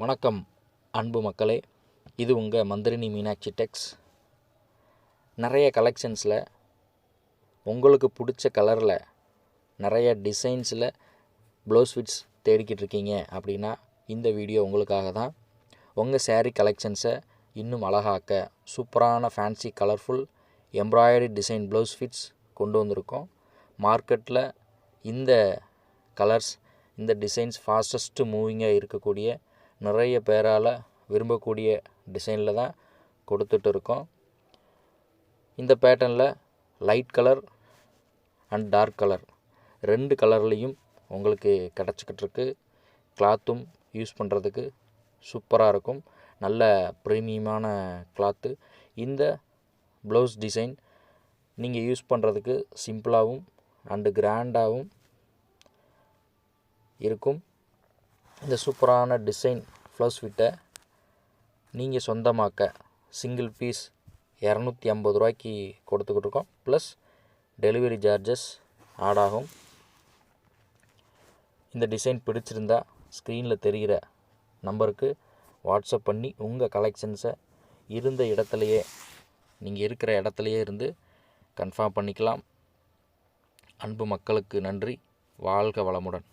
வணக்கம் அன்பு மக்களே, இது உங்கள் மந்திரினி மீனாட்சி டெக்ஸ். நிறைய கலெக்ஷன்ஸில் உங்களுக்கு பிடிச்ச கலரில் நிறைய டிசைன்ஸில் ப்ளவுஸ் ஃபிட்ஸ் தேடிக்கிட்டு இருக்கீங்க அப்படின்னா இந்த வீடியோ உங்களுக்காக தான். உங்கள் சேரீ கலெக்ஷன்ஸை இன்னும் அழகாக்க சூப்பரான fancy colourful embroidery design blouse fits கொண்டு வந்திருக்கோம். மார்க்கெட்டில் இந்த கலர்ஸ் இந்த டிசைன்ஸ் ஃபாஸ்டஸ்ட்டு மூவிங்காக இருக்கக்கூடிய நிறைய பேரால் விரும்பக்கூடிய டிசைனில் தான் கொடுத்துட்டு இருக்கோம். இந்த பேட்டர்னில் light colour and dark colour ரெண்டு கலர்லேயும் உங்களுக்கு கிடச்சிக்கிட்டு இருக்கு. கிளாத்தும் யூஸ் பண்ணுறதுக்கு சூப்பராக இருக்கும். நல்ல ப்ரீமியமான கிளாத்து. இந்த ப்ளவுஸ் டிசைன் நீங்கள் யூஸ் பண்ணுறதுக்கு சிம்பிளாகவும் அண்டு கிராண்டாகவும் இருக்கும். இந்த சூப்பரான டிசைன் ப்ளவுஸ் ஃபிட்டை நீங்கள் சொந்தமாக்க சிங்கிள் பீஸ் 250 ரூபாய்க்கு கொடுத்துக்கிட்டு இருக்கோம். ப்ளஸ் டெலிவரி சார்ஜஸ் ஆட் ஆகும். இந்த டிசைன் பிடிச்சிருந்தா ஸ்க்ரீனில் தெரிகிற நம்பருக்கு வாட்ஸ்அப் பண்ணி உங்கள் கலெக்ஷன்ஸை இருந்த இடத்துலையே நீங்கள் இருக்கிற இடத்துலையே இருந்து கன்ஃபார்ம் பண்ணிக்கலாம். அன்பு மக்களுக்கு நன்றி. வாழ்க வளமுடன்.